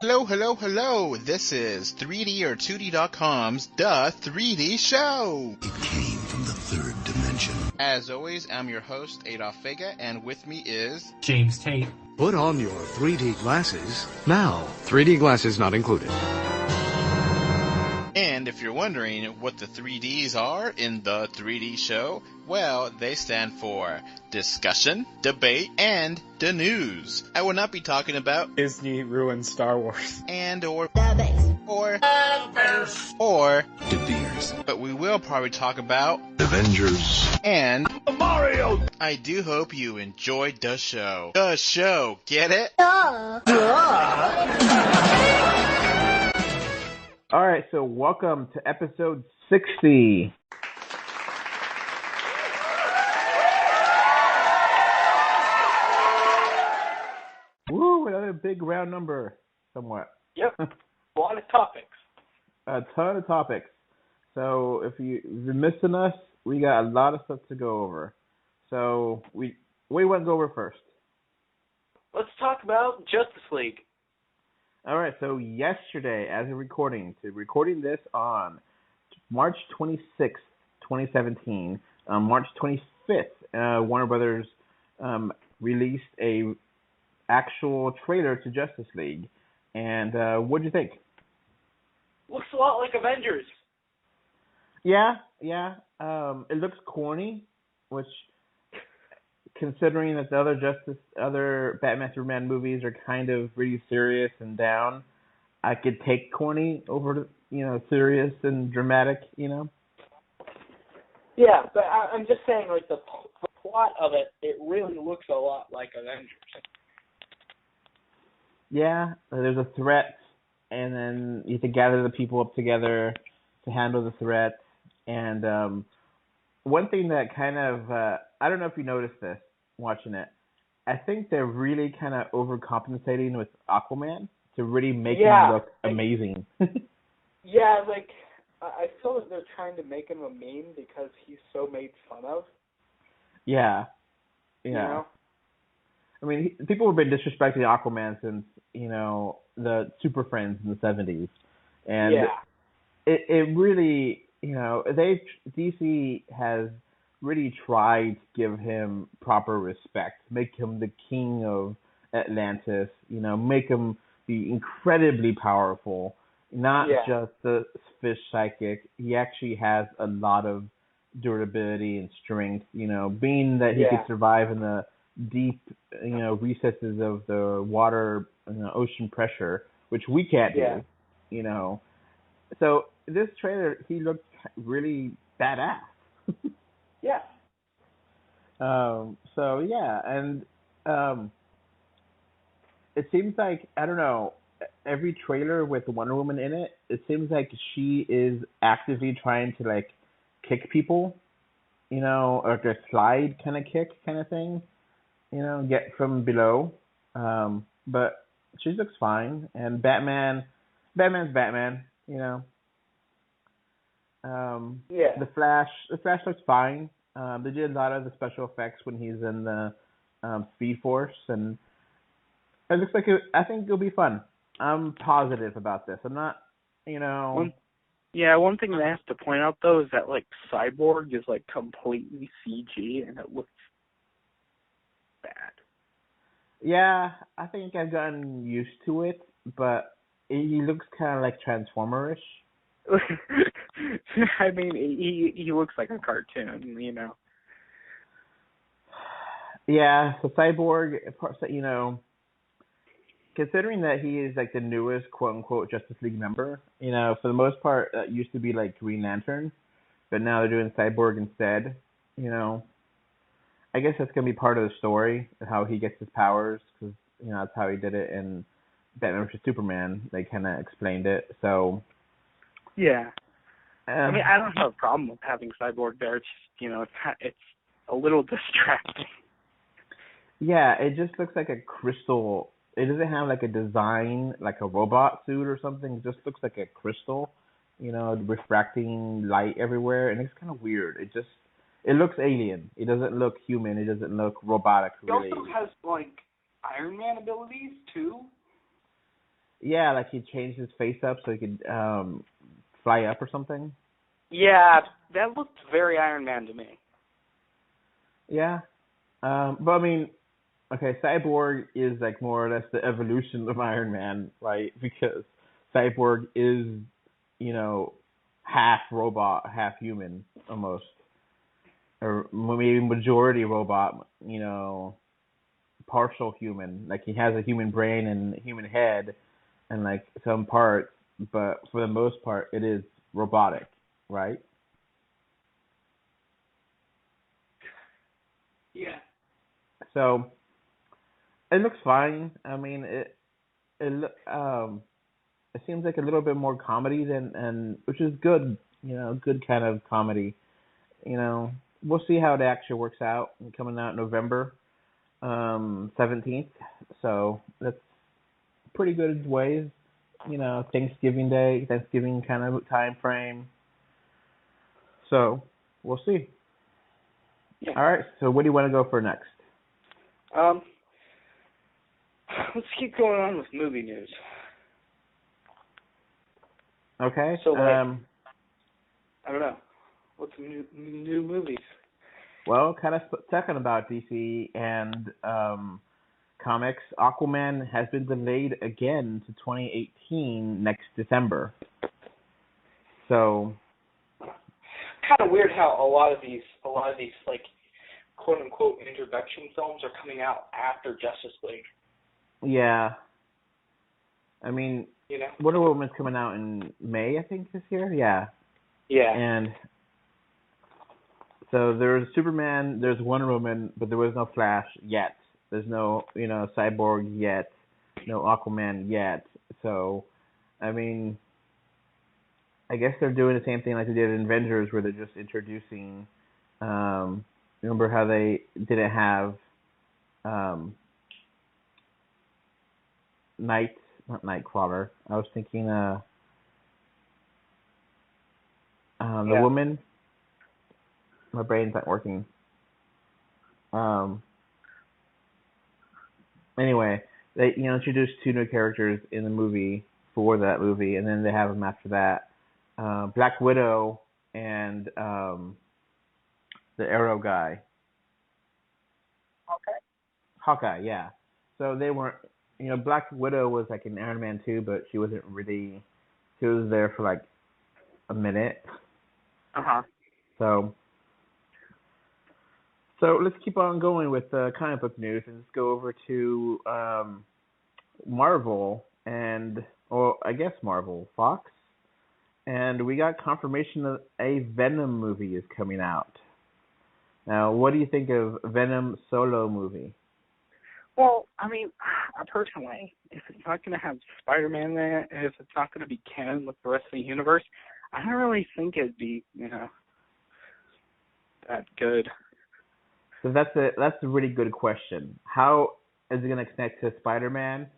Hello, hello, hello. This is 3D or 2D.com's The 3D Show. It came from the third dimension. As always, I'm your host, Adolf Vega, and with me is... James Tate. Put on your 3D glasses now. 3D glasses not included. And if you're wondering what the 3Ds are in The 3D Show, well, they stand for discussion, debate, and the news. I will not be talking about Disney ruined Star Wars. and or The base. or De Beers. but we will probably talk about Avengers. and Mario! I do hope you enjoyed the show. The show, get it? Alright, so welcome to episode 60. Woo, another big round number, somewhat. Yep. A lot of topics. A ton of topics. So if you're missing us, we got a lot of stuff to go over. So we want to go over first. Let's talk about Justice League. Alright, so yesterday, as of recording this on March 26th, 2017, March 25th, Warner Brothers released a actual trailer to Justice League. And what'd you think? Looks a lot like Avengers. Yeah. It looks corny, which, considering that the other Batman Superman movies are kind of really serious and down, I could take corny over, serious and dramatic, Yeah, but I'm just saying, like, the plot of it really looks a lot like Avengers. Yeah, there's a threat, and then you have to gather the people up together to handle the threat. And one thing that kind of, I don't know if you noticed this watching it, I think they're really kind of overcompensating with Aquaman to really make him look amazing. Yeah, like, I feel that they're trying to make him a meme because he's so made fun of. Yeah. You know? I mean, people have been disrespecting Aquaman since, the Super Friends in the 70s. And it really, DC has really tried to give him proper respect, make him the king of Atlantis, make him be incredibly powerful, not just the fish psychic. He actually has a lot of durability and strength, being that he could survive in the deep, recesses of the water, ocean pressure, which we can't do, So this trailer, he looked really badass. Yeah. And it seems like, I don't know, every trailer with Wonder Woman in it, it seems like she is actively trying to, like, kick people, or like a slide kind of kick kind of thing, get from below. But she looks fine, and Batman's Batman, The Flash looks fine. They did a lot of the special effects when he's in the Speed Force, and it looks like I think it'll be fun. I'm positive about this. I'm not, One thing that I have to point out, though, is that, like, Cyborg is, like, completely CG, and it looks bad. Yeah, I think I've gotten used to it, but he looks kind of like Transformer-ish. I mean, he looks like a cartoon, Yeah, so Cyborg, considering that he is like the newest quote-unquote Justice League member, for the most part, that used to be like Green Lantern, but now they're doing Cyborg instead, I guess that's going to be part of the story, how he gets his powers, because, that's how he did it in Batman vs. Superman. They kind of explained it, so... Yeah. I mean, I don't have a problem with having Cyborg there. It's just, it's a little distracting. Yeah, it just looks like a crystal. It doesn't have like a design, like a robot suit or something. It just looks like a crystal, refracting light everywhere, and it's kind of weird. It looks alien. It doesn't look human. It doesn't look robotic, really. He also has, like, Iron Man abilities, too. Yeah, like he changed his face up so he could fly up or something. Yeah, that looked very Iron Man to me. Yeah. But I mean, okay, Cyborg is like more or less the evolution of Iron Man, right? Because Cyborg is, you know, half robot, half human, almost. Or maybe majority robot, you know, partial human. Like he has a human brain and a human head and like some parts, but for the most part it is robotic, right? Yeah. So it looks fine. I mean, it seems like a little bit more comedy than, and which is good, you know, good kind of comedy. You know, we'll see how it actually works out. Coming out November 17th, so that's pretty good ways. You know, Thanksgiving Day, Thanksgiving kind of time frame. So we'll see. Yeah. All right. So what do you want to go for next? Let's keep going on with movie news. Okay. So, I don't know. What's some new movies? Well, kind of talking about DC and comics, Aquaman has been delayed again to 2018 next December. So Kind of weird how a lot of these like quote unquote introduction films are coming out after Justice League. yeah, I mean, You know? Wonder Woman's coming out in May, I think, this year. Yeah, Yeah. and so there's Superman, there's Wonder Woman, but there was no Flash yet. There's no, you know, Cyborg yet, no Aquaman yet. So, I mean, I guess they're doing the same thing like they did in Avengers, where they're just introducing. Remember how they didn't have not Nightcrawler. I was thinking the woman. My brain's not working. Anyway, they introduced two new characters in the movie for that movie, and then they have them after that. Black Widow and the Arrow guy. Hawkeye, yeah. So they weren't, Black Widow was like in Iron Man 2, but she wasn't really, she was there for like a minute. Uh-huh. So let's keep on going with comic book news and let's go over to Marvel Marvel, Fox. And we got confirmation that a Venom movie is coming out. Now, what do you think of Venom solo movie? Well, I mean, personally, if it's not going to have Spider-Man there, and if it's not going to be canon with the rest of the universe, I don't really think it'd be, that good. So that's a really good question. How is it going to connect to Spider-Man?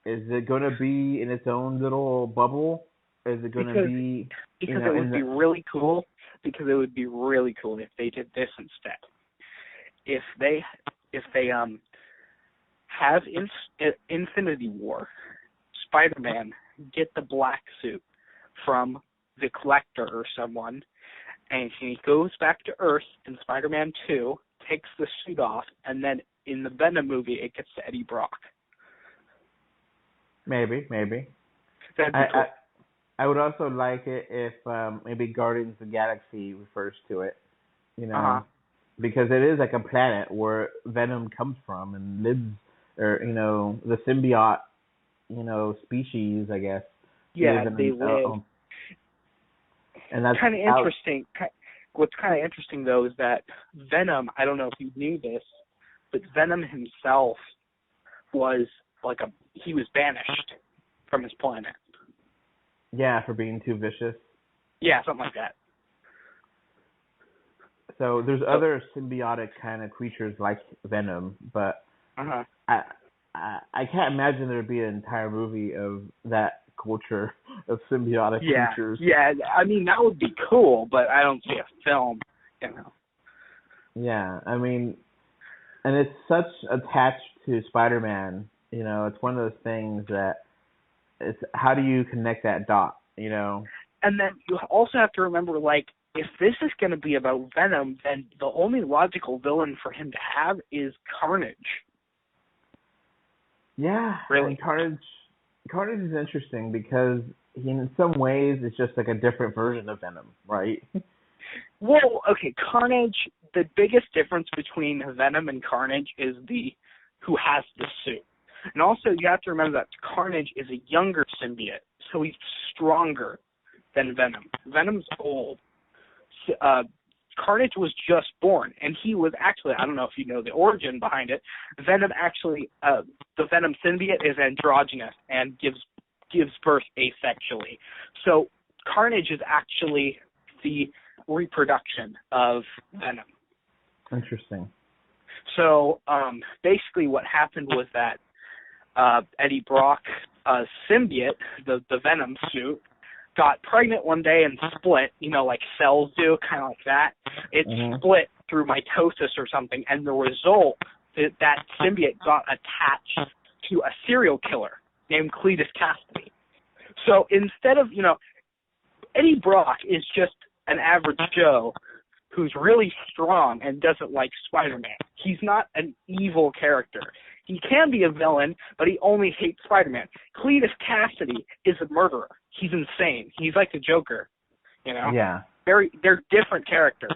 Is it going to be in its own little bubble? Is it going to be... Because it would be really cool. Because it would be really cool if they did this instead. If they have Infinity War, Spider-Man get the black suit from the Collector or someone, and he goes back to Earth in Spider-Man 2, takes the suit off, and then in the Venom movie it gets to Eddie Brock. Maybe. That'd be cool. I would also like it if maybe Guardians of the Galaxy refers to it, because it is like a planet where Venom comes from and lives, or the symbiote, species, I guess. Yeah, they live. And that's kind of interesting. What's kind of interesting though is that Venom, I don't know if you knew this, but Venom himself was he was banished from his planet. Yeah, for being too vicious. Yeah, something like that. So there's other symbiotic kind of creatures like Venom, but I can't imagine there'd be an entire movie of that culture of symbiotic creatures. Yeah, I mean, that would be cool, but I don't see a film, Yeah, I mean, and it's such attached to Spider-Man, it's one of those things that it's how do you connect that dot, you know? And then you also have to remember, like, if this is going to be about Venom, then the only logical villain for him to have is Carnage. Yeah, Really? and Carnage is interesting because he, in some ways, is just like a different version of Venom, right? Well, okay, Carnage, the biggest difference between Venom and Carnage is who has the suit. And also, you have to remember that Carnage is a younger symbiote, so he's stronger than Venom. Venom's old. Carnage was just born, and he was actually, I don't know if you know the origin behind it, Venom actually, the Venom symbiote is androgynous and gives birth asexually. So Carnage is actually the reproduction of Venom. Interesting. So basically what happened was that Eddie Brock's symbiote, the Venom suit, got pregnant one day and split, like cells do, kind of like that. It split through mitosis or something, and the result, that symbiote got attached to a serial killer named Cletus Cassidy. So instead of, Eddie Brock is just an average Joe who's really strong and doesn't like Spider-Man. He's not an evil character. He can be a villain, but he only hates Spider-Man. Cletus Cassidy is a murderer. He's insane. He's like the Joker, Yeah. They're different characters.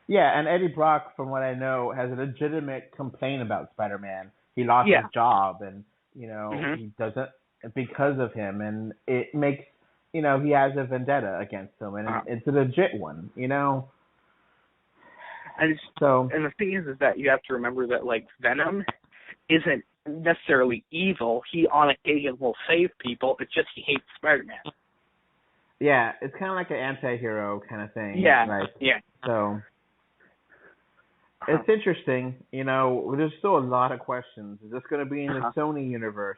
Yeah, and Eddie Brock, from what I know, has a legitimate complaint about Spider-Man. He lost his job, and, he doesn't, because of him, and it makes, he has a vendetta against him, and it's a legit one, And the thing is that you have to remember that, like, Venom isn't necessarily evil. He, on occasion, will save people. It's just he hates Spider-Man. Yeah, it's kind of like an anti-hero kind of thing. Yeah, right? yeah. So, it's interesting. There's still a lot of questions. Is this going to be in the Sony universe?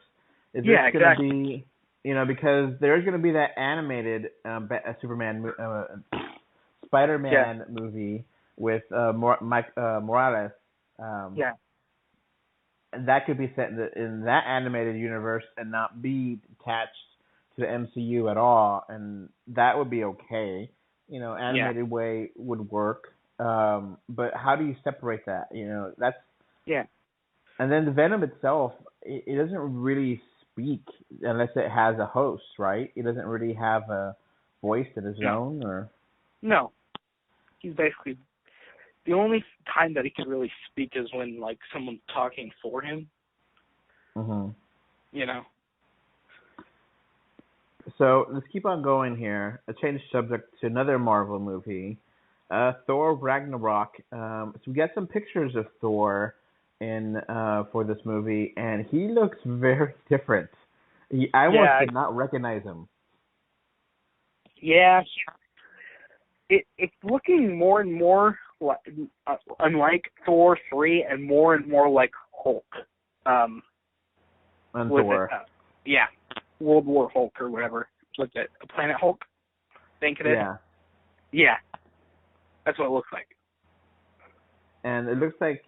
Is this going to be, because there's going to be that animated Spider-Man movie with Mike Morales. And that could be set in that animated universe and not be attached to the MCU at all, and that would be okay. Animated way would work. But how do you separate that? That's And then the Venom itself, it doesn't really speak unless it has a host, right? It doesn't really have a voice of its own, or no. He's basically the only time that he can really speak is when, like, someone's talking for him. So let's keep on going here. I changed subject to another Marvel movie, Thor Ragnarok. So we got some pictures of Thor for this movie, and he looks very different. I almost did not recognize him. Yeah, it's looking more and more unlike Thor 3 and more like Hulk. And Thor. World War Hulk or whatever. What's it? Planet Hulk? Think it is? Yeah. That's what it looks like. And it looks like,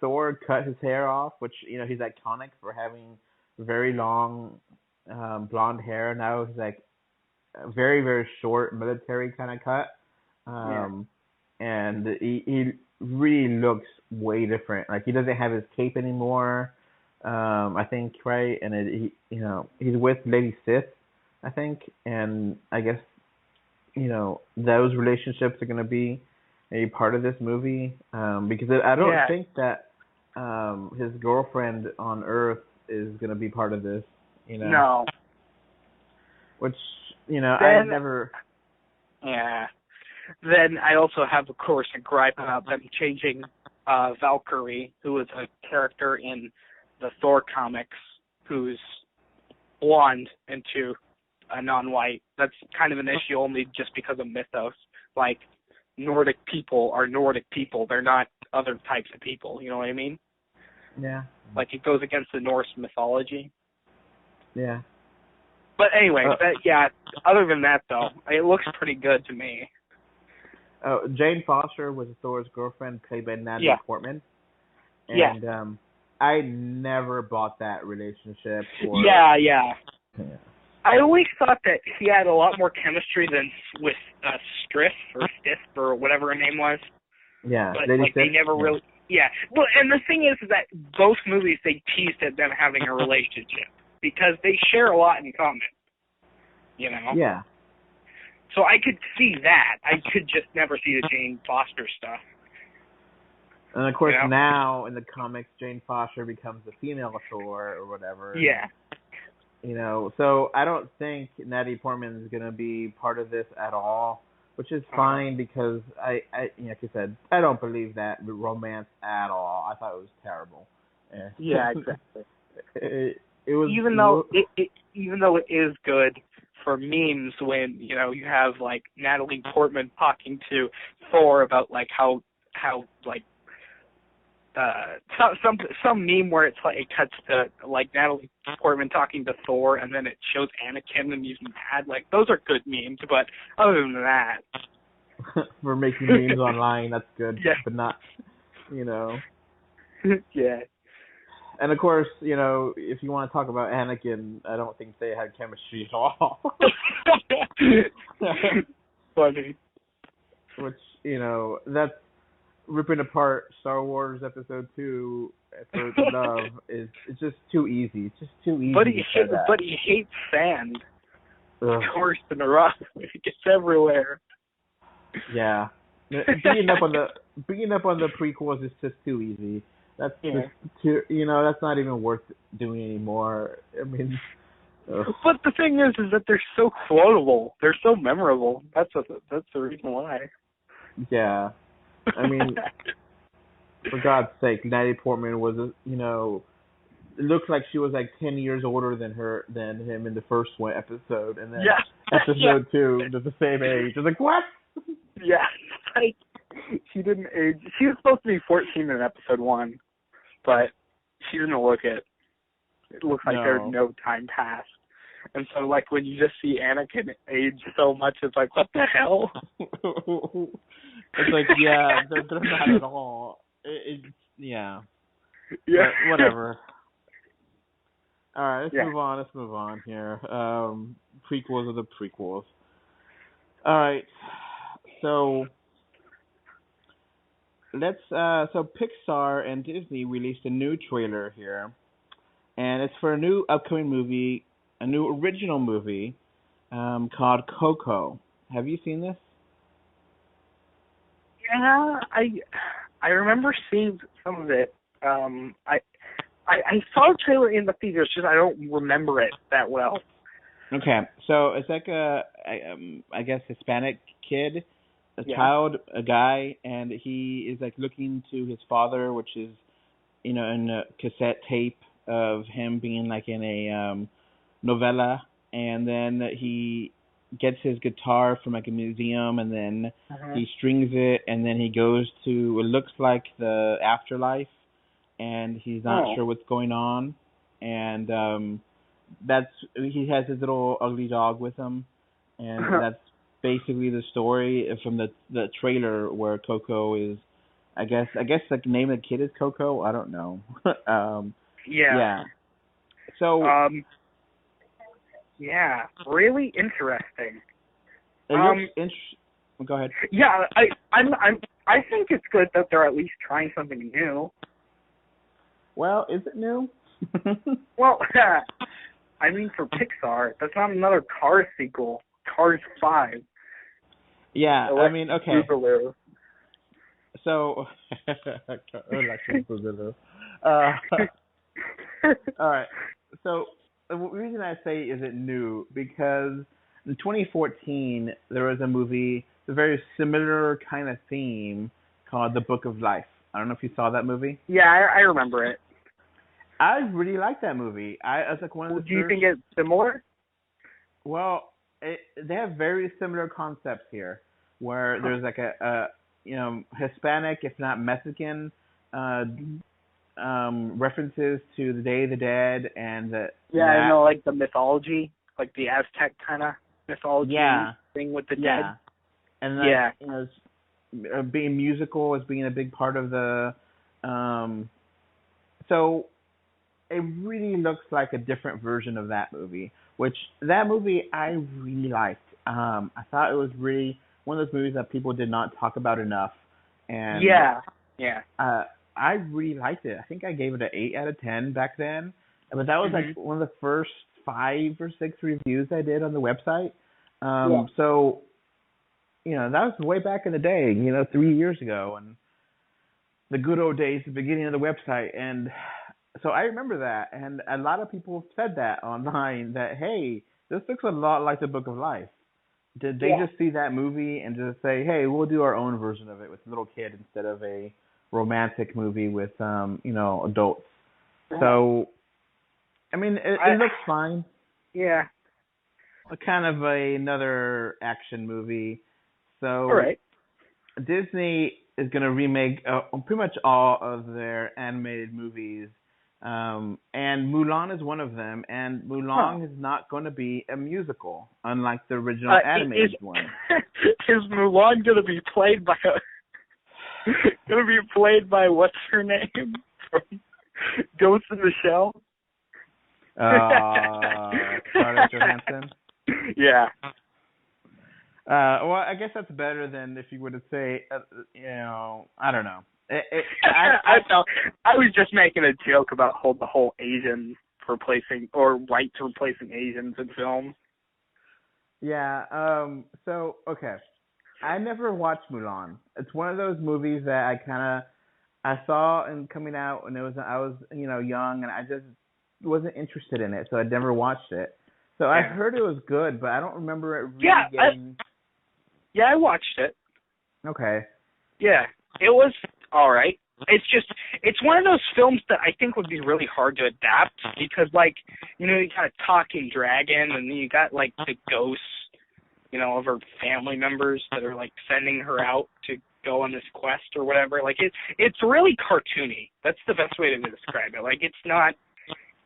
Thor cut his hair off, which, he's iconic for having very long blonde hair. Now he's like a very, very short military kind of cut. And he really looks way different. Like, he doesn't have his cape anymore, I think, right? And he's with Lady Sif, I think, and I guess those relationships are going to be a part of this movie, because I don't think that his girlfriend on Earth is going to be part of this. No. Which I never. Yeah. Then I also have, of course, a gripe about them changing Valkyrie, who is a character in the Thor comics, who's blonde, into a non-white. That's kind of an issue only just because of mythos. Like, Nordic people are Nordic people. They're not other types of people. You know what I mean? Yeah. Like, it goes against the Norse mythology. Yeah. But anyway, other than that, though, it looks pretty good to me. Jane Foster was Thor's girlfriend, played by Natalie Portman. And I never bought that relationship. Yeah. I always thought that he had a lot more chemistry than with Stiff or whatever her name was. Yeah, but Lady like they Sif? never really. Yeah, well, and the thing is that both movies they teased at them having a relationship because they share a lot in common. You know. Yeah. So I could see that. I could just never see the Jane Foster stuff. And of course, you know? now in the comics, Jane Foster becomes the female Thor or whatever. Yeah. You know, so I don't think Natalie Portman is going to be part of this at all, which is fine because I like you said, I don't believe that romance at all. I thought it was terrible. Yeah, exactly. it was even though it is good for memes when you know you have like Natalie Portman talking to Thor about like how like some meme where it's like it cuts to like Natalie Portman talking to Thor and then it shows Anakin and he's mad. Like those are good memes, but other than that, for making memes online, that's good. Yeah. But not, you know. Yeah. And of course, you know, if you want to talk about Anakin, I don't think they had chemistry at all. Funny. Which, you know, that's ripping apart Star Wars Episode 2 for love is it's just too easy. It's just too easy. But he hates sand. Ugh. Worse than a rock. It gets everywhere. Yeah. Beating up on the prequels is just too easy. That's just too, you know, that's not even worth doing anymore. I mean, but the thing is that they're so quotable. They're so memorable. That's the reason why. Yeah. I mean, for God's sake, Natalie Portman was, you know, it looks like she was like 10 years older than him in the first one episode, and then episode 2, they're the same age. I was like, what? Yeah, like she didn't age. She was supposed to be 14 in episode 1, but she didn't look it. It looks like there's no time passed. And so, like, when you just see Anakin age so much, it's like, what the hell? It's like, yeah, they're not at all. Yeah. Yeah. But whatever. All right, let's move on here. Prequels are the prequels. All right. So so Pixar and Disney released a new trailer here, and it's for a new upcoming movie, a new original movie, called Coco. Have you seen this? Yeah, I remember seeing some of it. I saw a trailer in the theaters, just I don't remember it that well. Okay, so it's like I guess Hispanic kid, child, a guy, and he is like looking to his father, which is, you know, in a cassette tape of him being like in a novella, and then he gets his guitar from like a museum, and then he strings it, and then he goes to, it looks like the afterlife, and he's not sure what's going on, and he has his little ugly dog with him, and that's basically the story from the trailer, where Coco is, I guess the name of the kid is Coco. I don't know. Yeah. So. Yeah, really interesting. It looks Go ahead. Yeah, I think it's good that they're at least trying something new. Well, is it new? Well, I mean, for Pixar, that's not another Cars sequel. Cars 5. Yeah, I mean, okay. Boogaloo. So, all right. So, the reason I say is it new, because in 2014, there was a movie, a very similar kind of theme, called The Book of Life. I don't know if you saw that movie. Yeah, I remember it. I really liked that movie. I was like one of the. Do you think it's similar? Well, they have very similar concepts here, where there's like a you know, Hispanic, if not Mexican, references to the Day of the Dead and I know, like the mythology, like the Aztec kind of mythology thing with the dead. And you know, being musical as being a big part of the. So it really looks like a different version of that movie, which that movie I really liked. I thought it was really one of those movies that people did not talk about enough. And yeah. I really liked it. I think I gave it an 8 out of 10 back then. But that was like one of the first 5 or 6 reviews I did on the website. So, that was way back in the day, 3 years ago, and the good old days, the beginning of the website. And so I remember that, and a lot of people said that online, that, hey, this looks a lot like the Book of Life. Did they just see that movie and just say, hey, we'll do our own version of it with a little kid instead of a romantic movie with, adults? So, I mean, it looks fine. Yeah. Kind of another action movie. So, all right. Disney is going to remake pretty much all of their animated movies. And Mulan is one of them, and Mulan is not going to be a musical, unlike the original animated one. Is Mulan going to be played by what's her name from Ghost in the Shell? Scarlett Johansson. Yeah. Well, I guess that's better than if you were to say, I don't know. I was just making a joke about the whole Asian replacing or whites replacing Asians in film. Yeah. So okay, I never watched Mulan. It's one of those movies that I saw and coming out, and I was young, and I just wasn't interested in it, so I never watched it. So I heard it was good, but I don't remember it really getting. I watched it. Okay. Yeah, it was all right. It's one of those films that I think would be really hard to adapt because, you got a talking dragon, and then you got, the ghosts, of her family members that are, sending her out to go on this quest or whatever. It's really cartoony. That's the best way to describe it. It's not,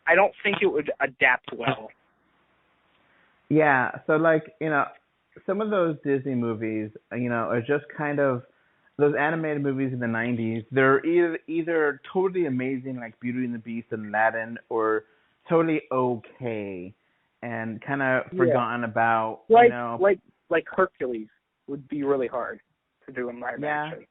I don't think it would adapt well. Yeah, so, some of those Disney movies, are just kind of those animated movies in the 90s. They're either totally amazing, like Beauty and the Beast and Aladdin, or totally okay and kind of forgotten about. Like Hercules would be really hard to do in live action.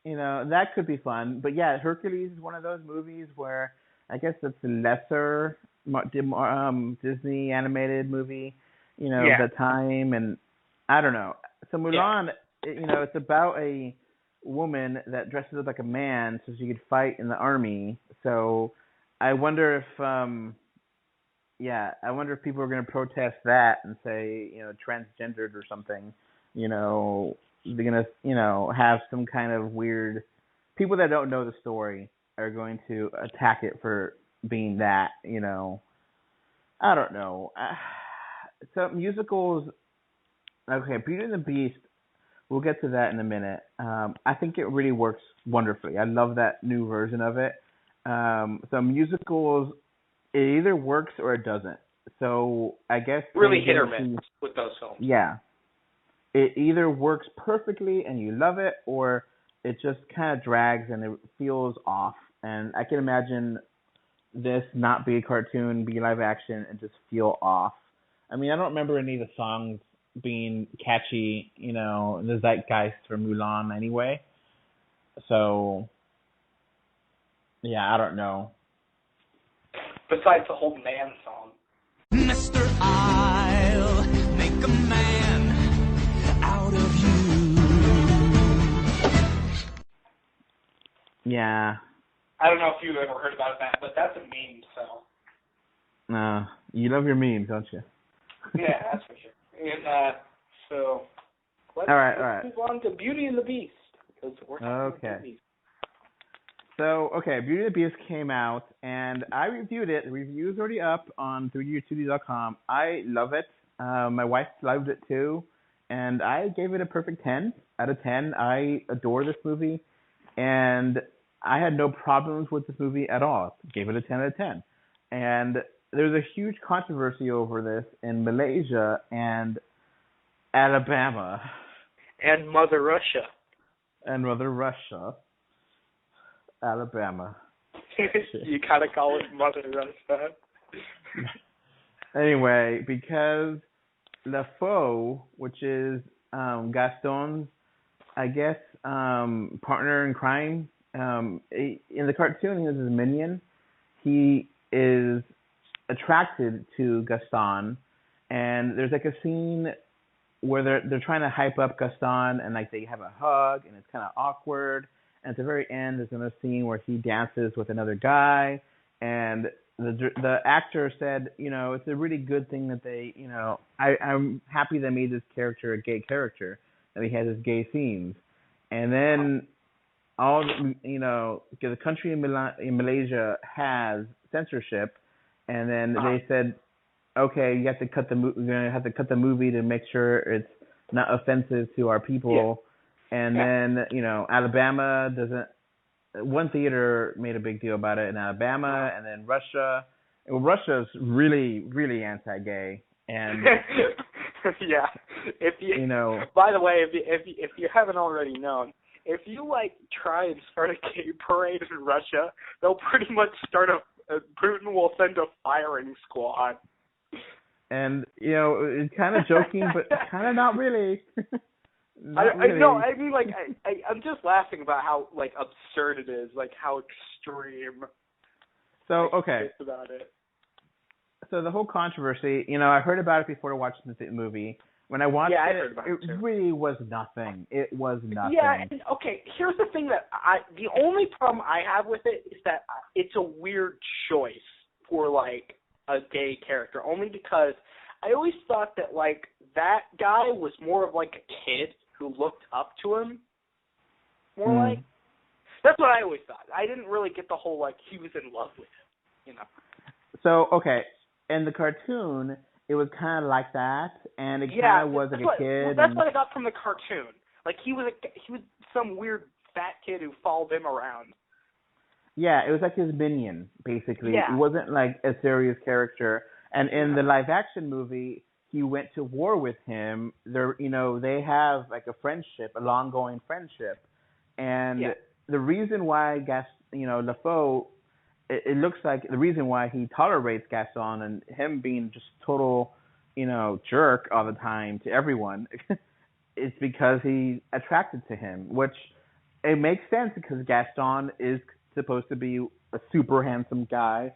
That could be fun. But yeah, Hercules is one of those movies where I guess it's a lesser Disney animated movie. At the time, and I don't know. So Mulan, it's about a woman that dresses up like a man so she could fight in the army. So I wonder if, people are going to protest that and say, transgendered or something. They're going to, have some kind of weird. People that don't know the story are going to attack it for being that. I don't know. So musicals, okay, Beauty and the Beast, we'll get to that in a minute. I think it really works wonderfully. I love that new version of it. So musicals, it either works or it doesn't. So I guess really hit or miss with those films. Yeah, it either works perfectly and you love it, or it just kind of drags and it feels off. And I can imagine this not be a cartoon, be live action, and just feel off. I mean, I don't remember any of the songs being catchy, the zeitgeist for Mulan anyway. So, yeah, I don't know. Besides the whole man song. Mr. I'll make a man out of you. Yeah. I don't know if you've ever heard about that, but that's a meme, so. You love your memes, don't you? Yeah, that's for sure. And so let's move on to Beauty and the Beast because we're talking about movies. So Beauty and the Beast came out, and I reviewed it. The review's already up on 3D2D.com. I love it. My wife loved it too, and I gave it a perfect 10 out of 10. I adore this movie, and I had no problems with this movie at all. Gave it a 10 out of 10, and there's a huge controversy over this in Malaysia and Alabama. And Mother Russia. Alabama. You kind of call it Mother Russia. Anyway, because LaFoe, which is Gaston's, I guess, partner in crime, in the cartoon, he was his minion. He is attracted to Gaston, and there's like a scene where they're trying to hype up Gaston, and like they have a hug, and it's kind of awkward. And at the very end, there's another scene where he dances with another guy, and the actor said, it's a really good thing that they, I'm happy they made this character a gay character, that he has his gay scenes. And then the country in Malaysia has censorship, and then they said, okay, you have to cut we're gonna have to cut the movie to make sure it's not offensive to our people. Yeah. And then Alabama doesn't. One theater made a big deal about it in Alabama, and then Russia. Well, Russia's really, really anti-gay, and yeah. By the way, if you haven't already known, if you try and start a gay parade in Russia, they'll pretty much start Putin will send a firing squad. And it's kind of joking, but kind of not really. I'm just laughing about how absurd it is, how extreme. So okay. About it. So the whole controversy, I heard about it before watching the movie. When I watched it really was nothing. It was nothing. Yeah, and okay, here's the thing the only problem I have with it is that it's a weird choice for a gay character, only because I always thought that that guy was more of a kid who looked up to him. That's what I always thought. I didn't really get the whole he was in love with him, So okay, in the cartoon, it was kind of like that, and it kind of was a kid. Well, that's what I got from the cartoon. He was some weird fat kid who followed him around. Yeah, it was like his minion, basically. Yeah. It wasn't a serious character. And in the live-action movie, he went to war with him. They have a friendship, a long-going friendship. And the reason why LaFoe, it looks like the reason why he tolerates Gaston and him being just total, jerk all the time to everyone is because he's attracted to him, which it makes sense because Gaston is supposed to be a super handsome guy,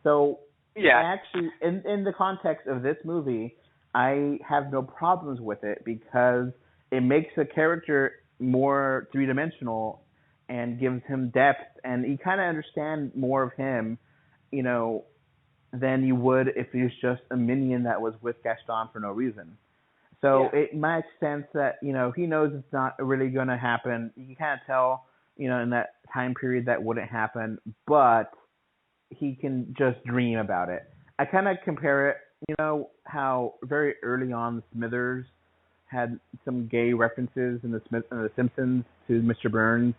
so actually in the context of this movie, I have no problems with it because it makes a character more three-dimensional and gives him depth, and you kind of understand more of him, than you would if he was just a minion that was with Gaston for no reason. So it makes sense that, he knows it's not really going to happen. You can kind of tell, in that time period that wouldn't happen, but he can just dream about it. I kind of compare it, how very early on Smithers had some gay references in the Simpsons to Mr. Burns,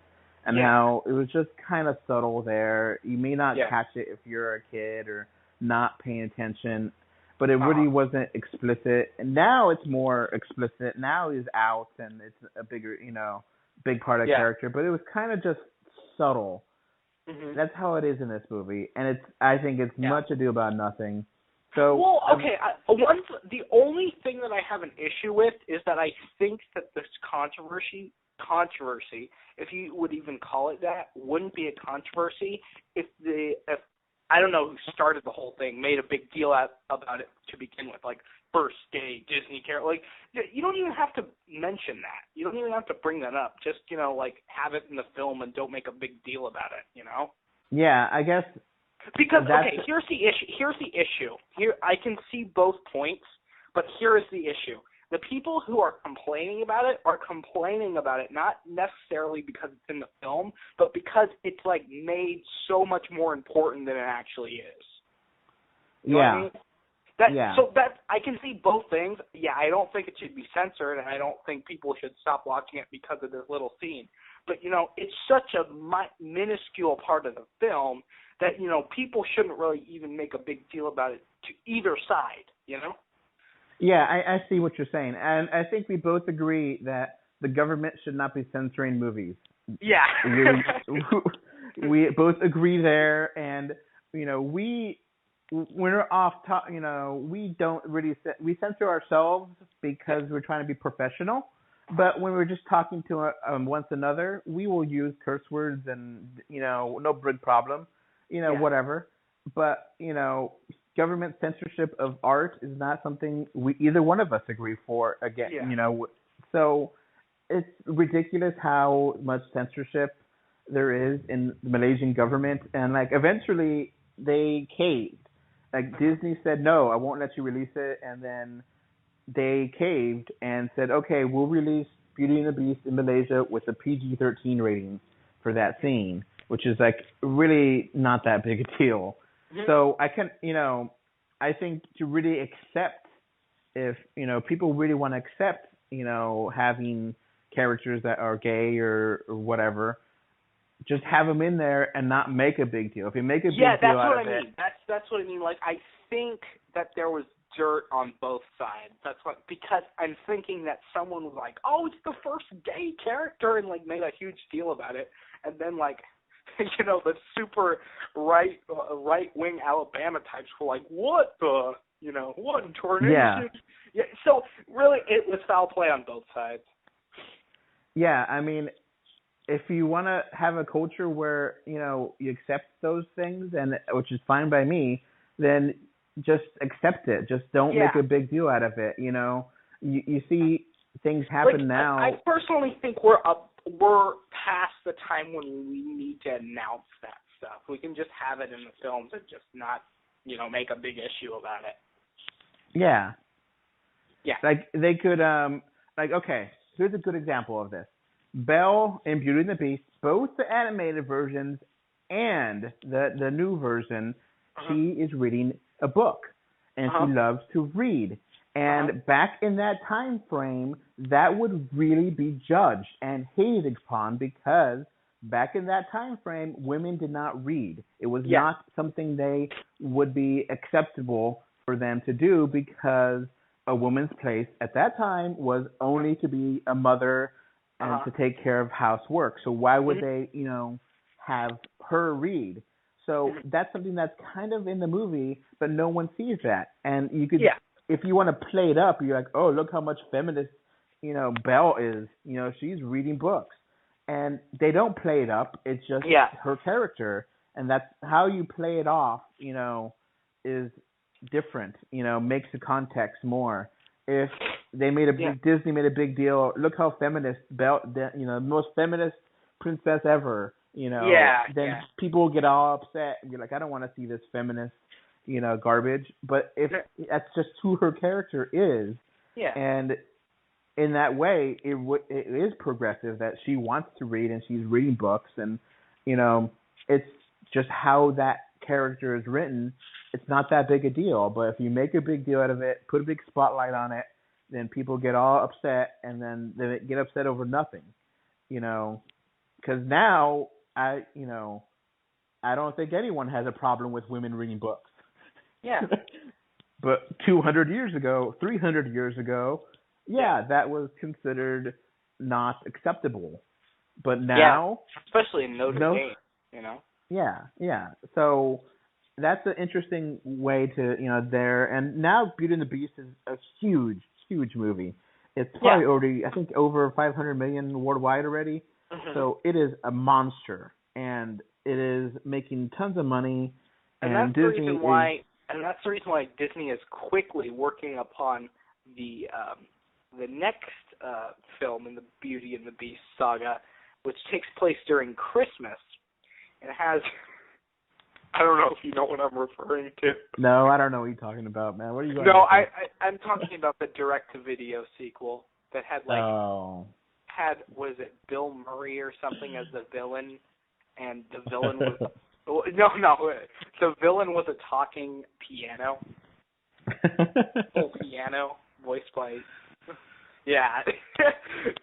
and how it was just kind of subtle there. You may not catch it if you're a kid or not paying attention, but it really wasn't explicit. And now it's more explicit. Now he's out, and it's a bigger, big part of the character. But it was kind of just subtle. Mm-hmm. That's how it is in this movie, and I think it's much ado about nothing. So the only thing that I have an issue with is that I think that this controversy, if you would even call it that, wouldn't be a controversy if I don't know who started the whole thing, made a big deal about it to begin with, first gay Disney character. You don't even have to mention that. You don't even have to bring that up. Just, have it in the film and don't make a big deal about it, Yeah, I guess. Because, here's the issue. Here, I can see both points, but here is the issue. The people who are complaining about it are complaining about it not necessarily because it's in the film, but because it's made so much more important than it actually is. You know what I mean? So I can see both things. Yeah, I don't think it should be censored, and I don't think people should stop watching it because of this little scene. But it's such a minuscule part of the film that people shouldn't really even make a big deal about it to either side. Yeah, I see what you're saying. And I think we both agree that the government should not be censoring movies. Yeah. We both agree there, and when we're off top, we don't really we censor ourselves because we're trying to be professional. But when we're just talking to once another, we will use curse words and no big problem, whatever. But government censorship of art is not something either one of us agree for. Again, so it's ridiculous how much censorship there is in the Malaysian government, and eventually they caved. Disney said, no, I won't let you release it, and then they caved and said, okay, we'll release Beauty and the Beast in Malaysia with a PG-13 rating for that scene, which is really not that big a deal. Mm-hmm. So I think to really accept, if people really want to accept having characters that are gay or whatever, just have them in there and not make a big deal. If you make a big deal out of it, that's what I mean. I think that there was dirt on both sides. Because I'm thinking that someone was like, "Oh, it's the first gay character," and made a huge deal about it, and then the super right wing Alabama types were like, "What the what in tornado?" Yeah. So really, it was foul play on both sides. Yeah, I mean, if you want to have a culture where you accept those things, and which is fine by me, then just accept it. Just don't make a big deal out of it. You see things happen now. I personally think we're past the time when we need to announce that stuff. We can just have it in the films and just not make a big issue about it. Yeah. Yeah. They could okay, here's a good example of this. Belle in Beauty and the Beast, both the animated versions and the new version, she is reading a book, and she loves to read. And back in that time frame, that would really be judged and hated upon, because back in that time frame, women did not read. It was not something they would be acceptable for them to do, because a woman's place at that time was only to be a mother and to take care of housework. So why would they, have her read? So that's something that's kind of in the movie, but no one sees that. And you could, if you want to play it up, you're like, oh, look how much feminist, Belle is. She's reading books. And they don't play it up. It's just her character. And that's how you play it off, is different, makes the context more. If they made Disney made a big deal, look how feminist Belle, the most feminist princess ever, then people will get all upset and be like, I don't want to see this feminist, garbage. But if that's just who her character is, and in that way, it is progressive, that she wants to read and she's reading books, and it's just how that character is written. It's not that big a deal. But if you make a big deal out of it, put a big spotlight on it, then people get all upset, and then they get upset over nothing, because now I don't think anyone has a problem with women reading books. Yeah. But 200 years ago, 300 years ago, that was considered not acceptable. But now, especially in Notre Dame, Yeah. So that's an interesting way to, there. And now Beauty and the Beast is a huge movie. It's probably already, I think, over 500 million worldwide already. So it is a monster, and it is making tons of money. And that's the reason why. And that's the reason why Disney is quickly working upon the next film in the Beauty and the Beast saga, which takes place during Christmas. And it has, I don't know if you know what I'm referring to. No, I don't know what you're talking about, man. What are you going No, I'm talking about the direct-to-video sequel that had, was it Bill Murray or something as the villain, and the villain was... the villain was a talking piano. Full piano, voiced by... Yeah,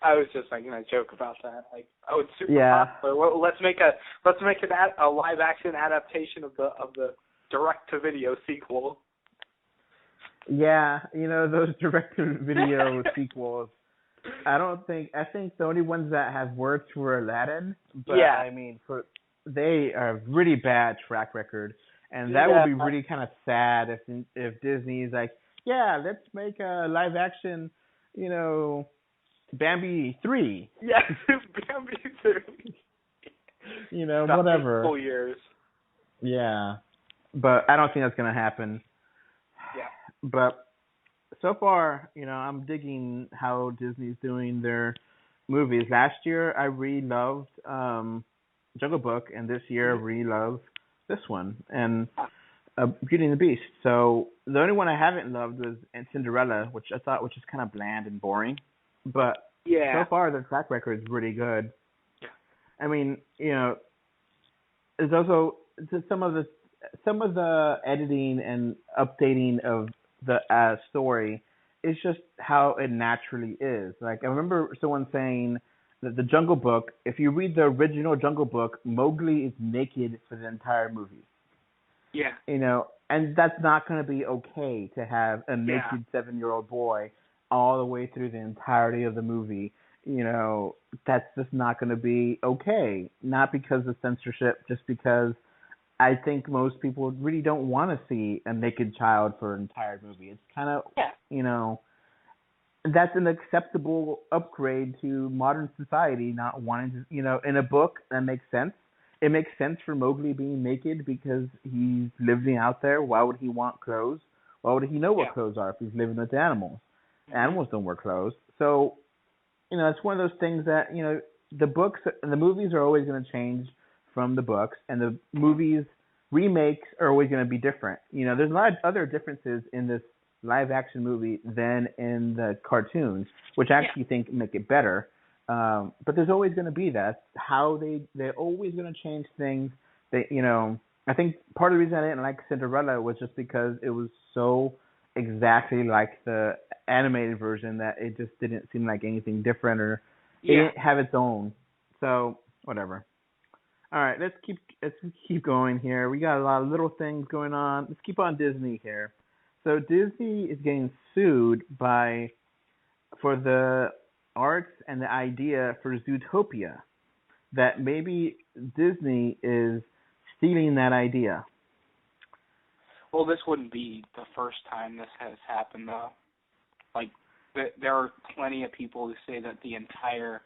I was just making a joke about that. It's super popular. Well, let's make a live action adaptation of the direct to video sequel. Yeah, those direct to video sequels. I think the only ones that have worked were Aladdin. But I mean, for they are a really bad track record, and that would be really kind of sad if Disney's like, yeah, let's make a live action, Bambi 3. Yes, Bambi 3. Whatever. 4 years. Yeah, but I don't think that's gonna happen. Yeah. But so far, I'm digging how Disney's doing their movies. Last year, I really loved Jungle Book, and this year, I really love this one and Beauty and the Beast. So the only one I haven't loved was Cinderella, which I thought was just kind of bland and boring. But so far, their track record is really good. Yeah. I mean, there's also some of the editing and updating of the story is just how it naturally is. Like, I remember someone saying that the Jungle Book, if you read the original Jungle Book, Mowgli is naked for the entire movie. Yeah. And that's not going to be okay to have a naked 7-year-old boy all the way through the entirety of the movie. That's just not going to be okay. Not because of censorship, just because I think most people really don't want to see a naked child for an entire movie. It's kind of, that's an acceptable upgrade to modern society, not wanting to, in a book, that makes sense. It makes sense for Mowgli being naked because he's living out there. Why would he want clothes? Why would he know what clothes are if he's living with animals? Animals don't wear clothes. So, it's one of those things that, the books and the movies are always going to change from the books, and the movies remakes are always going to be different. There's a lot of other differences in this live action movie than in the cartoons, which I actually think make it better. But there's always going to be that. That's how they're always going to change things. I think part of the reason I didn't like Cinderella was just because it was so exactly like the animated version that it just didn't seem like anything different, or it didn't have its own. So whatever. All right, let's keep going here. We got a lot of little things going on. Let's keep on Disney here. So Disney is getting sued for the arts and the idea for Zootopia, that maybe Disney is stealing that idea. Well, this wouldn't be the first time this has happened, though. Like, there are plenty of people who say that the entire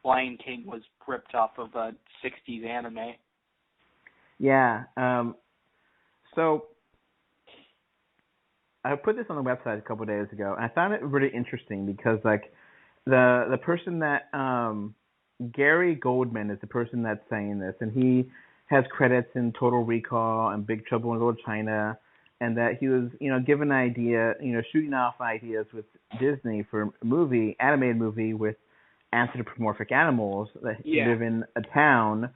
Lion King was ripped off of a 60s anime. Yeah. So I put this on the website a couple of days ago, and I found it really interesting because, like, the person that Gary Goldman is the person that's saying this, and he has credits in Total Recall and Big Trouble in Little China, and that he was, given an idea, shooting off ideas with Disney for a animated movie with anthropomorphic animals that live in a town,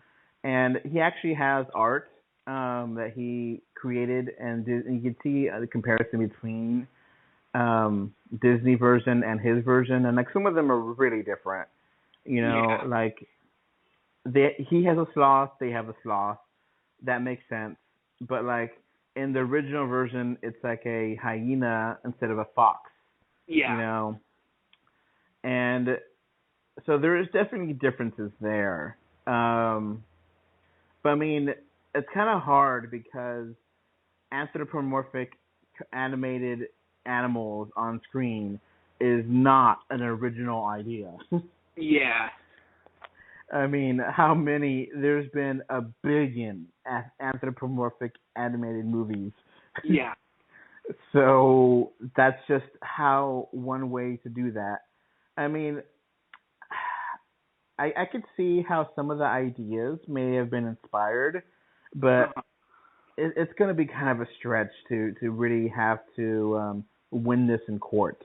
and he actually has art that he created, and you can see the comparison between Disney version and his version, and like some of them are really different. Like he has a sloth, they have a sloth. That makes sense, but like in the original version, it's like a hyena instead of a fox. Yeah. And so there is definitely differences there. But I mean, it's kind of hard because anthropomorphic animated animals on screen is not an original idea. Yeah. I mean, there's been a billion anthropomorphic animated movies. Yeah. So that's just one way to do that. I mean, I could see how some of the ideas may have been inspired, but it's going to be kind of a stretch to really have to win this in court,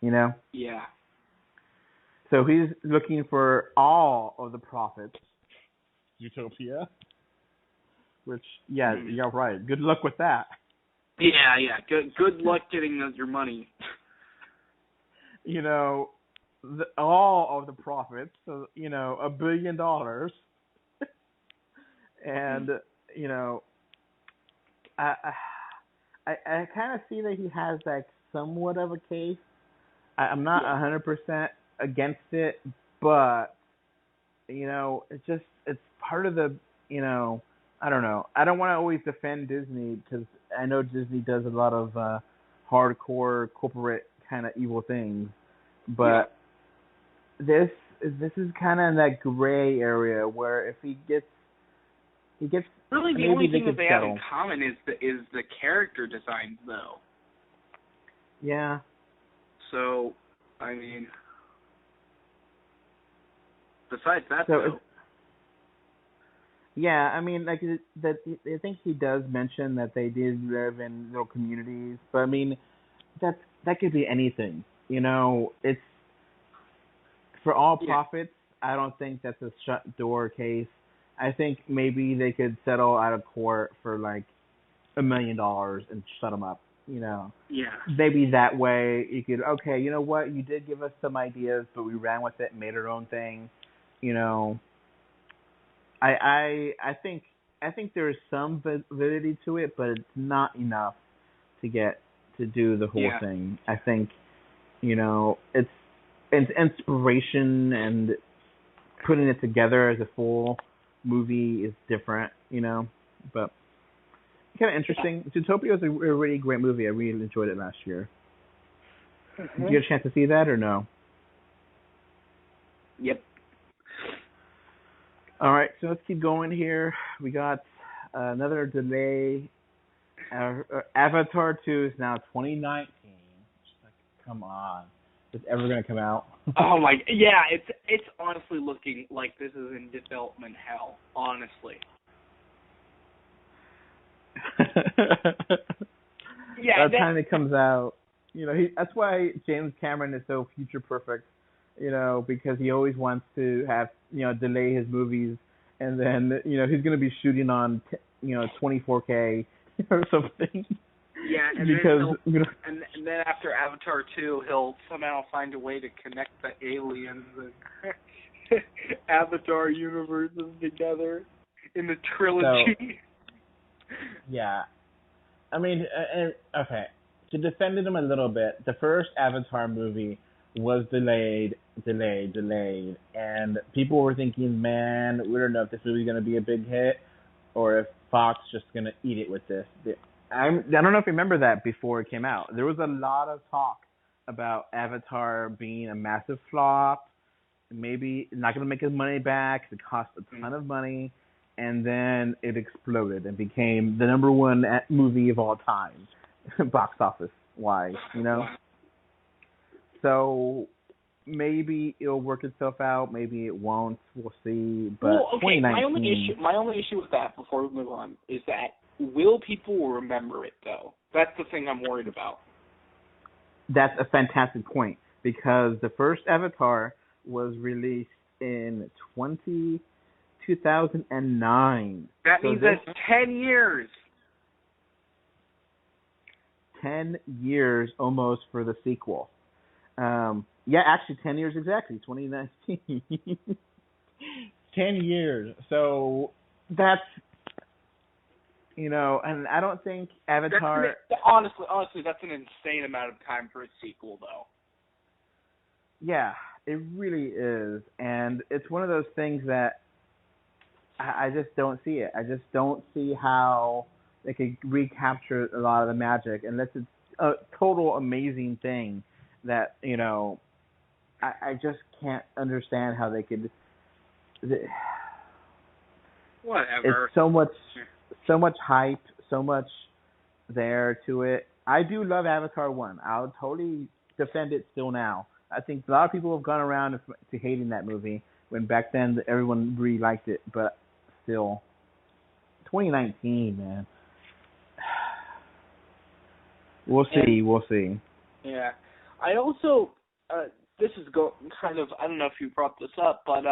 Yeah. So he's looking for all of the profits. Zootopia. Which, you're right. Good luck with that. Yeah. Good luck getting your money. All of the profits, so, $1 billion. And, I kind of see that he has, like, somewhat of a case. I'm not 100% against it, but, it's part of the you know, I don't know. I don't want to always defend Disney because I know Disney does a lot of hardcore corporate kind of evil things, but this is kind of in that gray area where if he gets really the only thing that they have in common is the character designs, though. Yeah. So, I mean, besides that, yeah, I mean, like that. I think he does mention that they did live in little communities, but I mean, that could be anything. You know, it's for all profits. I don't think that's a shut door case. I think maybe they could settle out of court for like $1 million and shut them up. You know, maybe that way you could, okay, you know what, you did give us some ideas, but we ran with it and made our own thing. You know, I think there is some validity to it, but it's not enough to do the whole thing. I think, you know, it's inspiration and putting it together as a full movie is different, you know, but kind of interesting. Zootopia was a really great movie. I really enjoyed it last year. Mm-hmm. Did you get a chance to see that or no? Yep. All right, so let's keep going here. We got another delay. Avatar 2 is now 2019. Like, come on. Is it ever going to come out? Oh my, yeah, it's honestly looking like this is in development hell, honestly. By the time it comes out, you know, that's why James Cameron is so future perfect, you know, because he always wants to have, you know, delay his movies, and then, you know, he's going to be shooting on, you know, 24K or something. Yeah, and then and then after Avatar 2, he'll somehow find a way to connect the aliens and Avatar universes together in the trilogy. So, yeah. I mean, okay, to defend him a little bit, the first Avatar movie was delayed, and people were thinking, man, we don't know if this movie's going to be a big hit or if Fox just going to eat it with this. I don't know if you remember that before it came out. There was a lot of talk about Avatar being a massive flop, maybe not going to make his money back. It cost a ton of money, and then it exploded and became the number one movie of all time, box office wise, you know. So maybe it'll work itself out. Maybe it won't. We'll see. But well, okay. 2019. My only issue with that, before we move on, is that will people remember it though? That's the thing I'm worried about. That's a fantastic point, because the first Avatar was released in 2009. That means that's 10 years. 10 years almost for the sequel. Yeah, actually 10 years exactly, 2019. 10 years. So that's, you know, and I don't think Avatar... Honestly, that's an insane amount of time for a sequel, though. Yeah, it really is. And it's one of those things that I just don't see it. I just don't see how they could recapture a lot of the magic unless it's a total amazing thing that, you know, I just can't understand how they could... Whatever. It's so much hype, so much there to it. I do love Avatar 1. I'll totally defend it still now. I think a lot of people have gone around to hating that movie when back then everyone really liked it, but still, 2019, man. We'll see. Yeah. I also, this is kind of, I don't know if you brought this up, but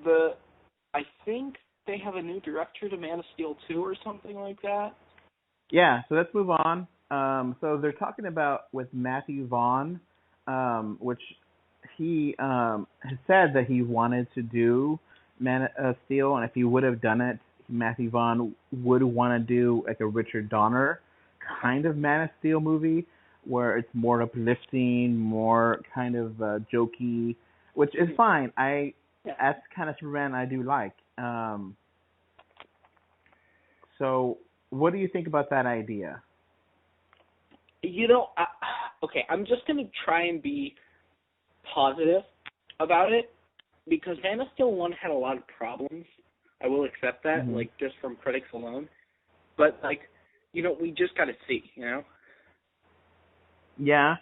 I think they have a new director to Man of Steel 2 or something like that. Yeah, so let's move on. So they're talking about with Matthew Vaughn, which he has said that he wanted to do Man of Steel, and if he would have done it, Matthew Vaughn would want to do like a Richard Donner kind of Man of Steel movie, where it's more uplifting, more kind of jokey, which is fine. That's kind of Superman I do like. So, what do you think about that idea? Okay, I'm just going to try and be positive about it, because Man of Steel 1 had a lot of problems. I will accept that, like, just from critics alone. But, like, we just got to see, Yeah.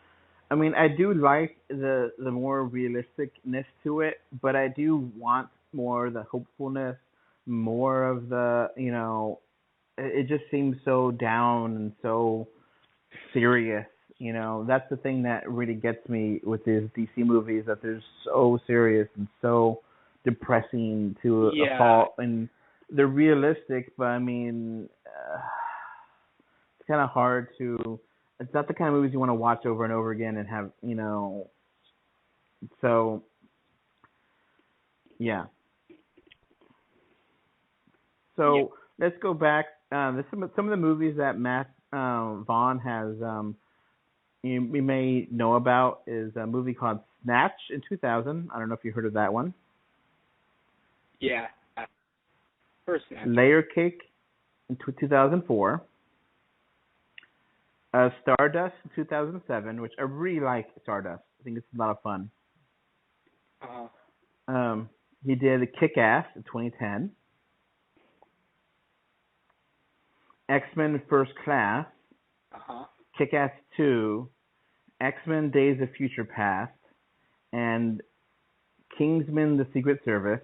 I mean, I do like the more realisticness to it, but I do want more of the hopefulness, more of the, it just seems so down and so serious. That's the thing that really gets me with these DC movies, that they're so serious and so depressing to a fault. And they're realistic, but I mean, it's kind of hard to. It's not the kind of movies you want to watch over and over again and have, So, yeah. So let's go back. Some of the movies that Matt Vaughn has, you may know about, is a movie called Snatch in 2000. I don't know if you heard of that one. Yeah. First Snatch. Layer Cake in 2004. Stardust in 2007, which I really like Stardust. I think it's a lot of fun. He did Kick-Ass in 2010. X-Men First Class. Kick-Ass 2. X-Men Days of Future Past. And Kingsman: The Secret Service.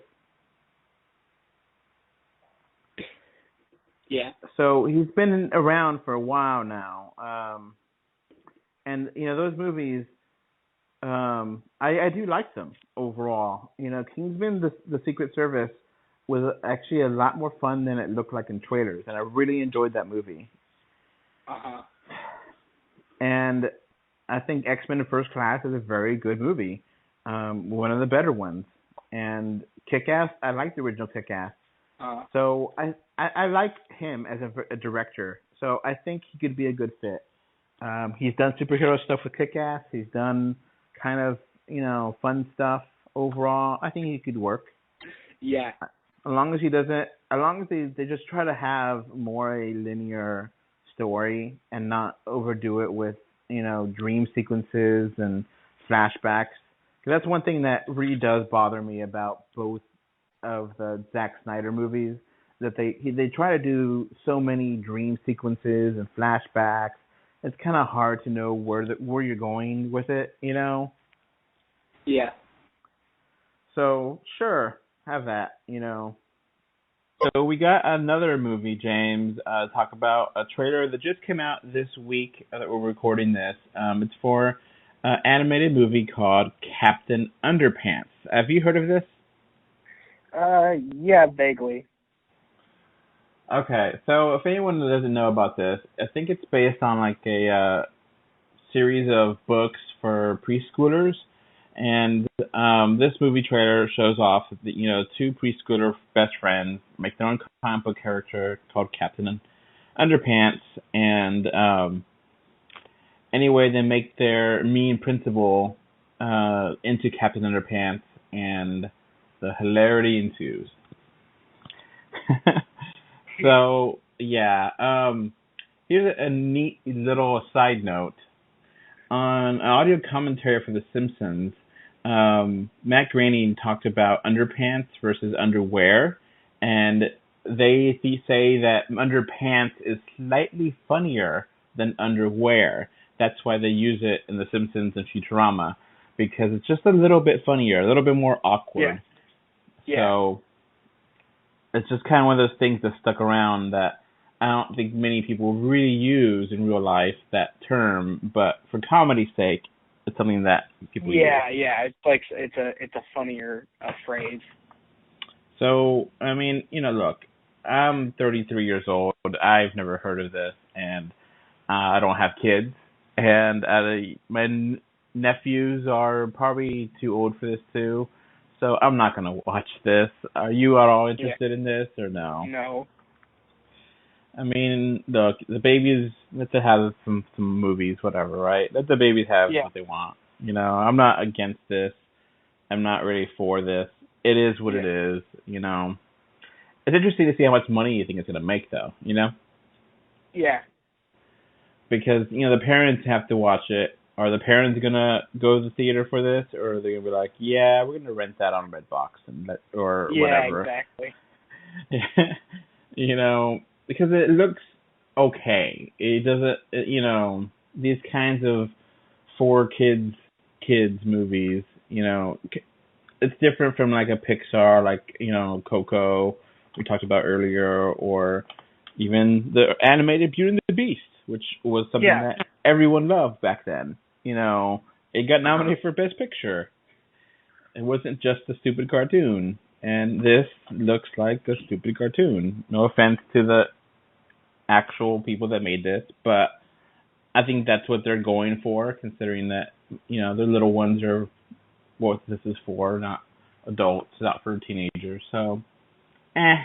Yeah. So he's been around for a while now. And, those movies, I do like them overall. Kingsman: The Secret Service was actually a lot more fun than it looked like in trailers, and I really enjoyed that movie. And I think X-Men First Class is a very good movie, one of the better ones. And Kick-Ass, I like the original Kick-Ass. So I like him as a director. So I think he could be a good fit. He's done superhero stuff with Kick-Ass. He's done kind of, fun stuff overall. I think he could work. Yeah. As long as they just try to have more a linear story and not overdo it with, dream sequences and flashbacks. Because that's one thing that really does bother me about both of the Zack Snyder movies, that they try to do so many dream sequences and flashbacks. It's kind of hard to know where you're going with it, Yeah. So sure, have that, So we got another movie, James. Talk about a trailer that just came out this week that we're recording this. It's for an animated movie called Captain Underpants. Have you heard of this? Yeah, vaguely. Okay, so if anyone doesn't know about this, I think it's based on like a series of books for preschoolers, and this movie trailer shows off that two preschooler best friends make their own comic book character called Captain Underpants, and anyway, they make their mean principal into Captain Underpants, and the hilarity ensues. So, yeah. Here's a neat little side note. On an audio commentary for The Simpsons, Matt Groening talked about underpants versus underwear, and they say that underpants is slightly funnier than underwear. That's why they use it in The Simpsons and Futurama, because it's just a little bit funnier, a little bit more awkward. Yeah. So it's just kind of one of those things that stuck around that I don't think many people really use in real life, that term, but for comedy's sake, it's something that people use. Yeah. It's like it's a funnier phrase. So, I mean, look, I'm 33 years old. I've never heard of this, and I don't have kids, and my nephews are probably too old for this too. So I'm not going to watch this. Are you at all interested in this or no? No. I mean, look, the babies, let them have some movies, whatever, right? Let the babies have what they want. I'm not against this. I'm not really for this. It is what it is, it's interesting to see how much money you think it's going to make, though, you know? Yeah. Because, you know, the parents have to watch it. Are the parents going to go to the theater for this? Or are they going to be like, yeah, we're going to rent that on Redbox or whatever. Yeah, exactly. You know, because it looks okay. It doesn't, you know, these kinds of for kids movies, you know, it's different from like a Pixar, like, you know, Coco we talked about earlier, or even the animated Beauty and the Beast, which was something that everyone loved back then. You know, it got nominated for Best Picture. It wasn't just a stupid cartoon. And this looks like a stupid cartoon. No offense to the actual people that made this, but I think that's what they're going for, considering that, you know, the little ones are what this is for, not adults, not for teenagers. So, Yeah.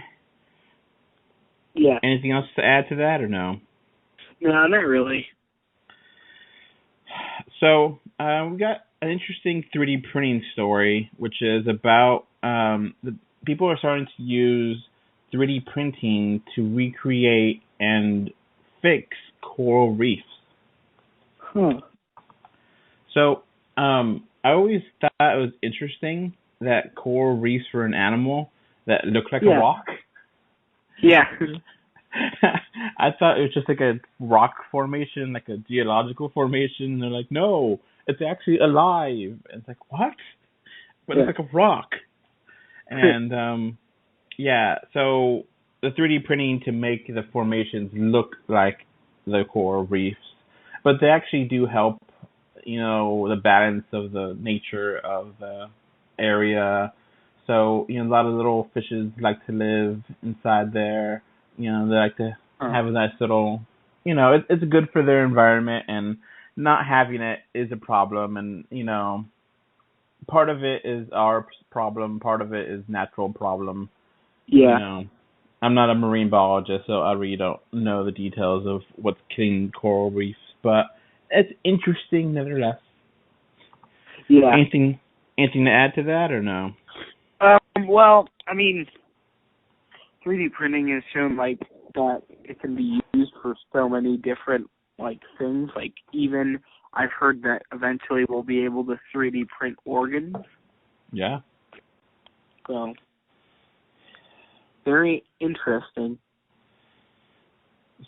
Anything else to add to that or no? No, not really. So, we got an interesting 3D printing story, which is about the people are starting to use 3D printing to recreate and fix coral reefs. Huh. So, I always thought it was interesting that coral reefs were an animal that looked like a rock. Yeah. I thought it was just like a rock formation, like a geological formation. And they're like, no, it's actually alive. And it's like, what? But it's like a rock. And, so the 3D printing to make the formations look like the coral reefs. But they actually do help, you know, the balance of the nature of the area. So, you know, a lot of little fishes like to live inside there. You know, they like to have a nice little, you know, it's good for their environment, and not having it is a problem. And, you know, part of it is our problem, part of it is natural problem. Yeah. You know, I'm not a marine biologist, so I really don't know the details of what's killing coral reefs, but it's interesting nevertheless. Yeah. Anything to add to that or no? Well, I mean, 3D printing has shown, like, that it can be used for so many different, like, things. Like, even I've heard that eventually we'll be able to 3D print organs. Yeah. So, very interesting.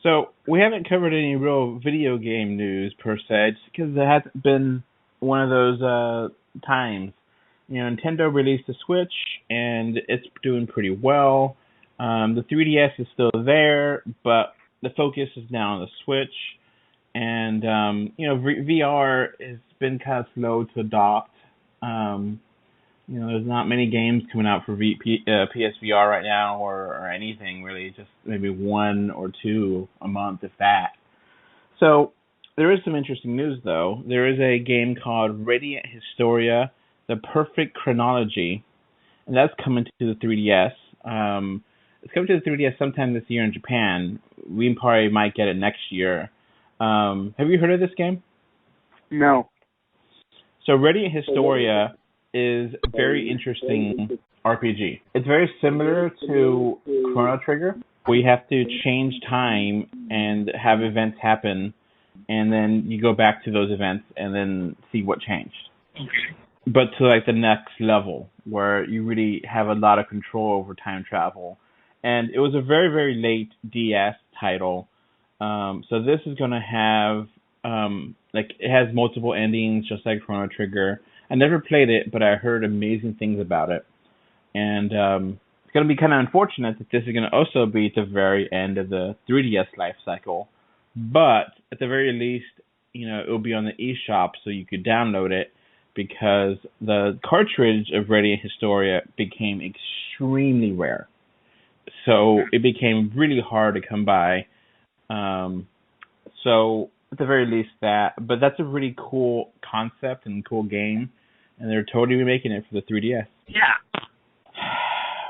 So, we haven't covered any real video game news, per se, just because it hasn't been one of those times. You know, Nintendo released a Switch, and it's doing pretty well. The 3DS is still there, but the focus is now on the Switch. And, you know, VR has been kind of slow to adopt. You know, there's not many games coming out for PSVR right now, or anything really, just maybe 1 or 2 a month, if that. So, there is some interesting news, though. There is a game called Radiant Historia, The Perfect Chronology, and that's coming to the 3DS. It's coming to the 3DS sometime this year in Japan. We probably might get it next year. Have you heard of this game? No. So Radiant Historia is a very interesting RPG. It's very similar to Chrono Trigger, where you have to change time and have events happen, and then you go back to those events and then see what changed. But to like the next level, where you really have a lot of control over time travel. And it was a very, very late DS title. So this is going to have, it has multiple endings, just like Chrono Trigger. I never played it, but I heard amazing things about it. And it's going to be kind of unfortunate that this is going to also be at the very end of the 3DS life cycle. But at the very least, you know, it will be on the eShop, so you could download it, because the cartridge of Radiant Historia became extremely rare. So it became really hard to come by. So at the very least that, but that's a really cool concept and cool game, and they're totally remaking it for the 3DS. Yeah.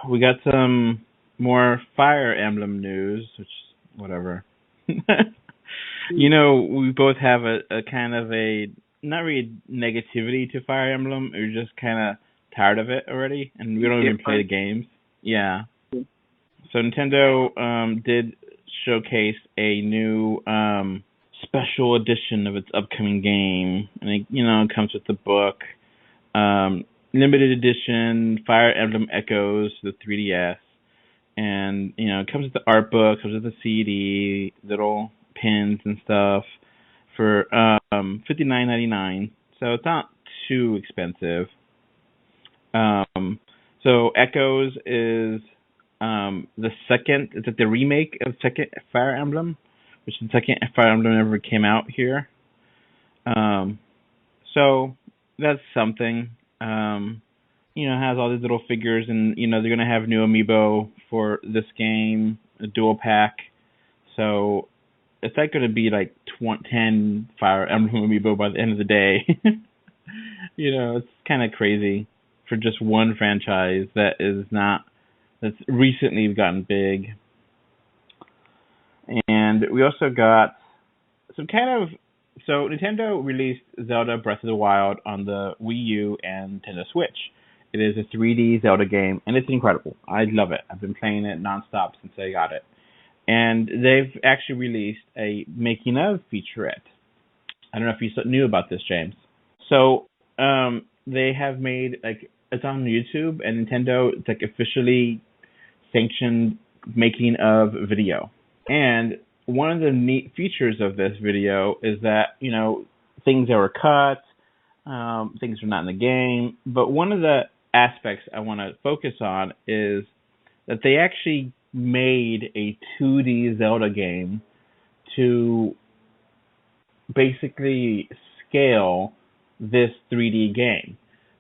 We got some more Fire Emblem news, which, whatever. You know, we both have a kind of a, not really negativity to Fire Emblem. We're just kind of tired of it already, and we don't even play the games. Yeah. So Nintendo did showcase a new special edition of its upcoming game, and it comes with the book, limited edition Fire Emblem Echoes, the 3DS, and it comes with the art book, comes with the CD, little pins and stuff for $59.99. So it's not too expensive. So Echoes is the second. It's like the remake of second Fire Emblem, which is the second Fire Emblem ever came out here. So that's something. It has all these little figures, and they're gonna have new amiibo for this game, a dual pack. So it's like gonna be like 10 Fire Emblem amiibo by the end of the day. It's kind of crazy for just one franchise that's recently gotten big. And we also got so Nintendo released Zelda Breath of the Wild on the Wii U and Nintendo Switch. It is a 3D Zelda game, and it's incredible. I love it. I've been playing it nonstop since I got it. And they've actually released a making of featurette. I don't know if you knew about this, James. So they have made it's on YouTube, and Nintendo officially sanctioned making of video. And one of the neat features of this video is that things that were cut, things are not in the game. But one of the aspects I want to focus on is that they actually made a 2D Zelda game to basically scale this 3D game.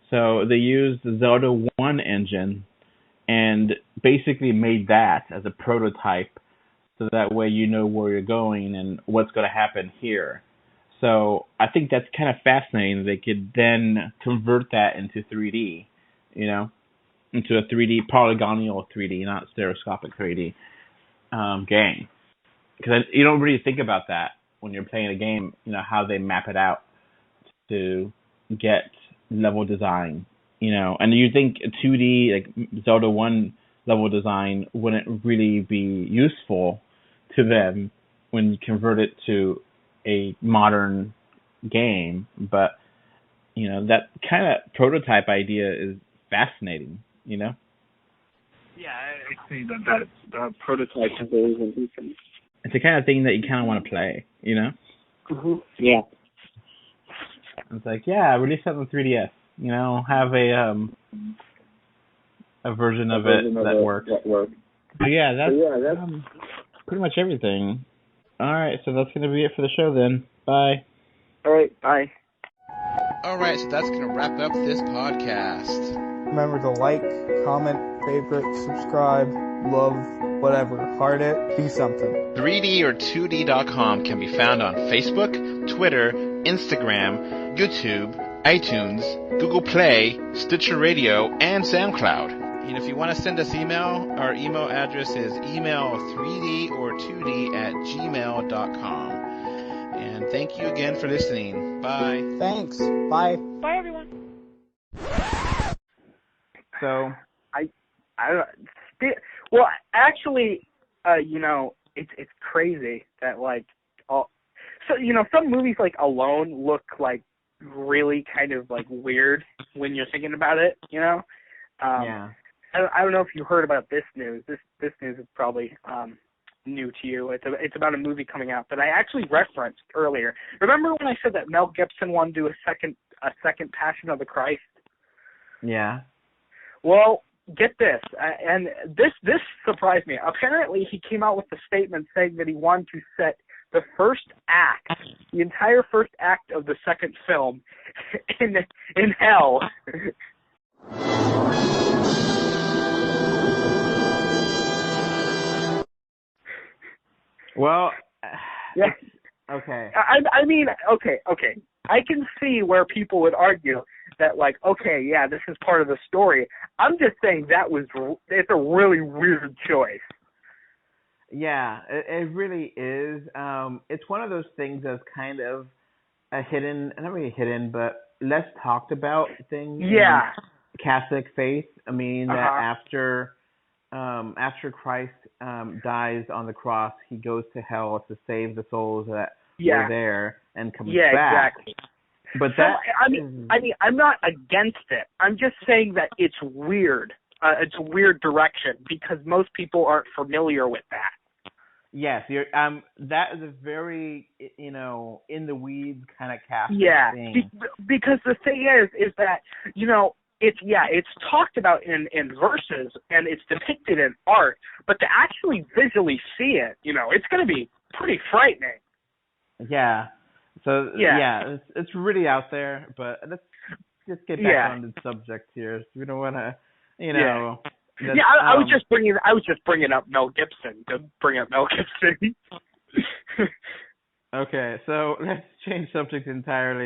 So they used the Zelda 1 engine and basically made that as a prototype, so that way where you're going and what's going to happen here. So I think that's kind of fascinating. They could then convert that into 3D, into a 3D, polygonal 3D, not stereoscopic 3D game. Because you don't really think about that when you're playing a game, how they map it out to get level design, and you think a 2D, like Zelda 1 level design, wouldn't really be useful to them when you convert it to a modern game. But, that kind of prototype idea is fascinating, Yeah, I see that prototype is very interesting. It's the kind of thing that you kind of want to play, Mm-hmm. Yeah. It's release something on 3DS, have a version of it that works. But that's pretty much everything. All right, so that's going to be it for the show then. Bye. All right, bye. All right, so that's going to wrap up this podcast. Remember to like, comment, favorite, subscribe, love, whatever. Heart it, be something. 3D or 2D.com can be found on Facebook, Twitter, Instagram, YouTube, iTunes, Google Play, Stitcher Radio, and SoundCloud. And if you want to send us email, our email address is email3d or 2d at gmail.com. And thank you again for listening. Bye. Thanks. Bye. Bye, everyone. So well, actually, it's crazy that some movies like Alone look really kind of weird when you're thinking about it, Yeah. I don't know if you heard about this news. This news is probably new to you. It's about a movie coming out that I actually referenced earlier. Remember when I said that Mel Gibson wanted to do a second Passion of the Christ? Yeah. Well, get this, and this surprised me. Apparently, he came out with a statement saying that he wanted to set the entire first act of the second film in hell. Well, yeah. Okay. I mean, okay. I can see where people would argue that, this is part of the story. I'm just saying it's a really weird choice. Yeah, it really is. It's one of those things that's kind of a hidden, not really hidden, but less talked about thing. Yeah. In Catholic faith. I mean, that after after Christ dies on the cross, he goes to hell to save the souls that were there and comes back. Exactly. But so, I mean, I'm not against it. I'm just saying that it's weird. It's a weird direction because most people aren't familiar with that. Yes, that is a very, in the weeds kind of casting thing. Because the thing is that, it's talked about in verses and it's depicted in art, but to actually visually see it, it's going to be pretty frightening. Yeah. So, it's really out there, but let's just get back on the subject here. We don't want to, I was just bringing up Mel Gibson to bring up Mel Gibson. Okay, so let's change subject entirely